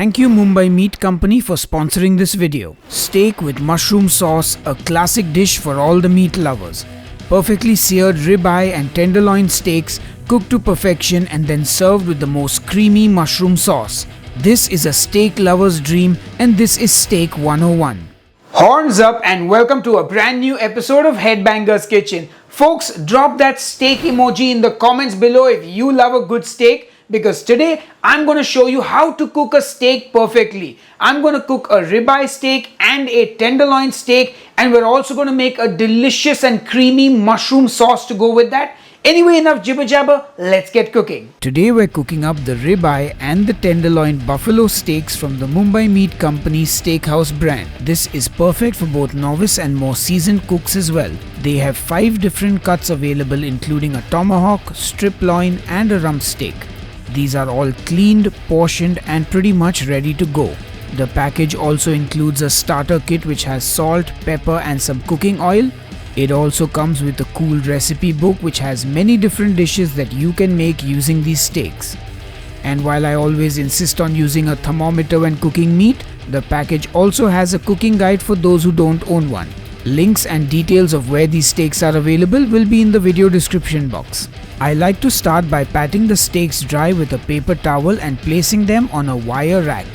Thank you Mumbai Meat Company for sponsoring this video. Steak with mushroom sauce, a classic dish for all the meat lovers. Perfectly seared ribeye and tenderloin steaks cooked to perfection and then served with the most creamy mushroom sauce. This is a steak lover's dream and this is Steak 101. Horns up and welcome to a brand new episode of Headbangers Kitchen. Folks, drop that steak emoji in the comments below if you love a good steak, because today I'm going to show you how to cook a steak perfectly. I'm going to cook a ribeye steak and a tenderloin steak, and we're also going to make a delicious and creamy mushroom sauce to go with that. Anyway, enough jibber jabber, let's get cooking. Today we're cooking up the ribeye and the tenderloin buffalo steaks from the Mumbai Meat Company Steakhouse brand. This is perfect for both novice and more seasoned cooks as well. They have 5 different cuts available, including a tomahawk, strip loin and a rump steak. These are all cleaned, portioned and pretty much ready to go. The package also includes a starter kit which has salt, pepper and some cooking oil. It also comes with a cool recipe book which has many different dishes that you can make using these steaks. And while I always insist on using a thermometer when cooking meat, the package also has a cooking guide for those who don't own one. Links and details of where these steaks are available will be in the video description box. I like to start by patting the steaks dry with a paper towel and placing them on a wire rack.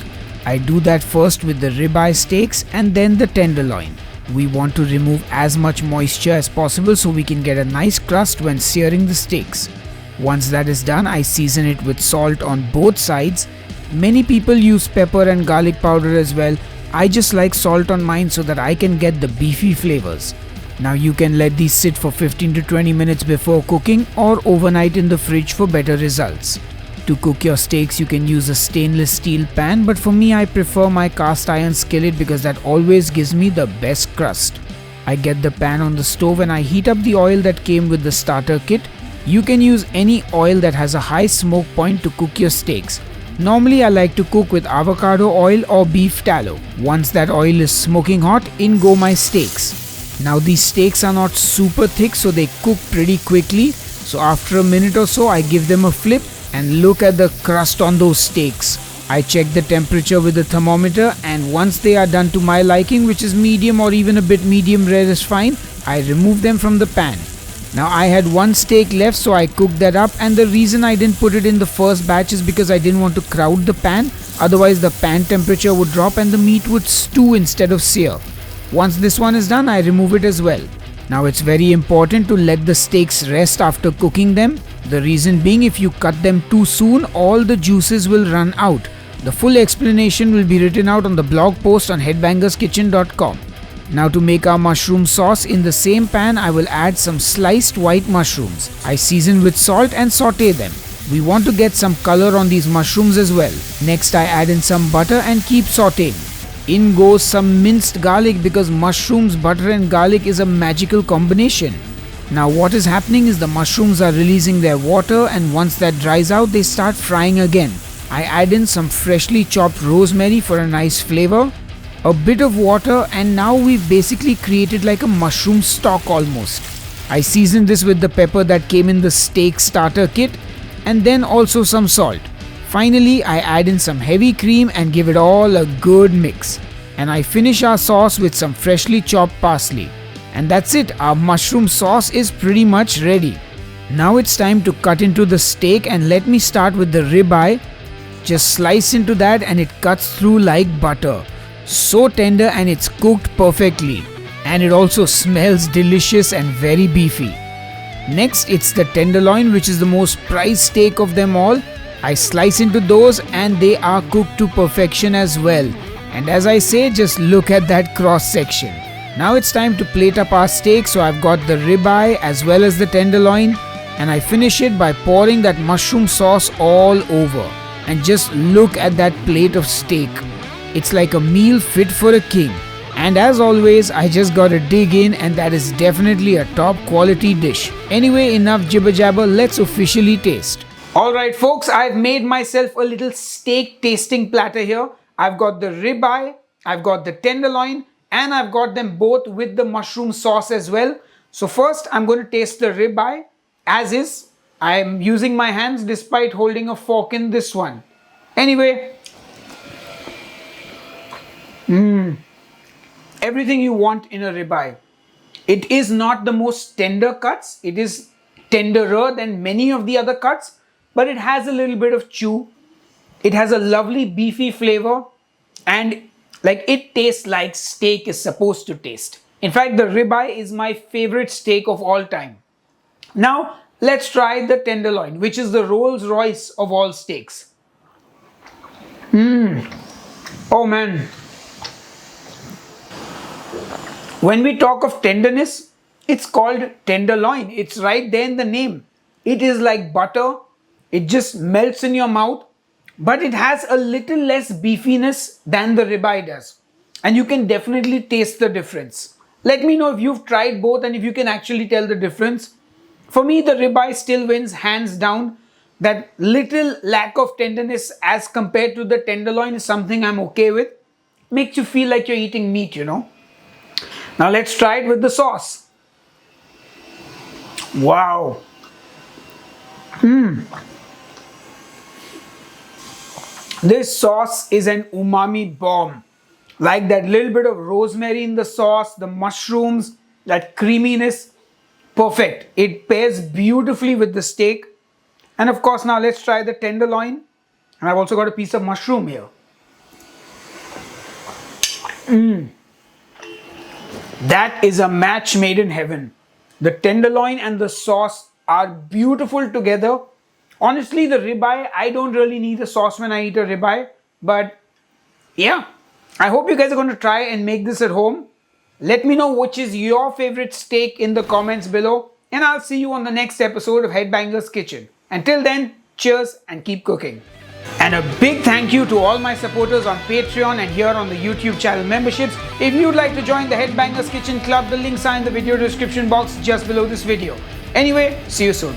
I do that first with the ribeye steaks and then the tenderloin. We want to remove as much moisture as possible so we can get a nice crust when searing the steaks. Once that is done, I season it with salt on both sides. Many people use pepper and garlic powder as well. I just like salt on mine so that I can get the beefy flavors. Now you can let these sit for 15 to 20 minutes before cooking or overnight in the fridge for better results. To cook your steaks, you can use a stainless steel pan, but for me I prefer my cast iron skillet because that always gives me the best crust. I get the pan on the stove and I heat up the oil that came with the starter kit. You can use any oil that has a high smoke point to cook your steaks. Normally I like to cook with avocado oil or beef tallow. Once that oil is smoking hot, in go my steaks. Now these steaks are not super thick, so they cook pretty quickly. So after a minute or so I give them a flip. And look at the crust on those steaks. I check the temperature with the thermometer, and once they are done to my liking, which is medium or even a bit medium rare is fine, I remove them from the pan. Now I had one steak left, so I cooked that up, and the reason I didn't put it in the first batch is because I didn't want to crowd the pan. Otherwise the pan temperature would drop and the meat would stew instead of sear. Once this one is done, I remove it as well. Now it's very important to let the steaks rest after cooking them. The reason being, if you cut them too soon, all the juices will run out. The full explanation will be written out on the blog post on headbangerskitchen.com. Now to make our mushroom sauce, in the same pan I will add some sliced white mushrooms. I season with salt and saute them. We want to get some color on these mushrooms as well. Next I add in some butter and keep sauteing. In goes some minced garlic because mushrooms, butter and garlic is a magical combination. Now what is happening is the mushrooms are releasing their water, and once that dries out they start frying again. I add in some freshly chopped rosemary for a nice flavor, a bit of water, and now we've basically created like a mushroom stock almost. I season this with the pepper that came in the steak starter kit and then also some salt. Finally I add in some heavy cream and give it all a good mix. And I finish our sauce with some freshly chopped parsley. And that's it, our mushroom sauce is pretty much ready. Now it's time to cut into the steak, and let me start with the ribeye. Just slice into that and it cuts through like butter. So tender and it's cooked perfectly. And it also smells delicious and very beefy. Next it's the tenderloin, which is the most prized steak of them all. I slice into those and they are cooked to perfection as well. And as I say, just look at that cross section. Now it's time to plate up our steak, so I've got the ribeye as well as the tenderloin, and I finish it by pouring that mushroom sauce all over. And just look at that plate of steak. It's like a meal fit for a king. And as always, I just gotta dig in, and that is definitely a top quality dish. Anyway, enough jibber jabber, let's officially taste. Alright folks, I've made myself a little steak tasting platter here. I've got the ribeye, I've got the tenderloin, and I've got them both with the mushroom sauce as well. So first I'm going to taste the ribeye as is. I'm using my hands despite holding a fork in this one. Anyway, Everything you want in a ribeye. It is not the most tender cuts. It is tenderer than many of the other cuts, but it has a little bit of chew. It has a lovely beefy flavor, and like it tastes like steak is supposed to taste. In fact, the ribeye is my favorite steak of all time. Now, let's try the tenderloin, which is the Rolls Royce of all steaks. Oh man. When we talk of tenderness, it's called tenderloin. It's right there in the name. It is like butter. It just melts in your mouth, but it has a little less beefiness than the ribeye does. And you can definitely taste the difference. Let me know if you've tried both and if you can actually tell the difference. For me, the ribeye still wins hands down. That little lack of tenderness as compared to the tenderloin is something I'm okay with. Makes you feel like you're eating meat, you know. Now let's try it with the sauce. Wow. This sauce is an umami bomb. Like that little bit of rosemary in the sauce, the mushrooms, that creaminess. Perfect. It pairs beautifully with the steak. And of course, now let's try the tenderloin. And I've also got a piece of mushroom here. That is a match made in heaven. The tenderloin and the sauce are beautiful together. Honestly, the ribeye, I don't really need a sauce when I eat a ribeye. But yeah, I hope you guys are going to try and make this at home. Let me know which is your favorite steak in the comments below. And I'll see you on the next episode of Headbangers Kitchen. Until then, cheers and keep cooking. And a big thank you to all my supporters on Patreon and here on the YouTube channel memberships. If you'd like to join the Headbangers Kitchen Club, the links are in the video description box just below this video. Anyway, see you soon.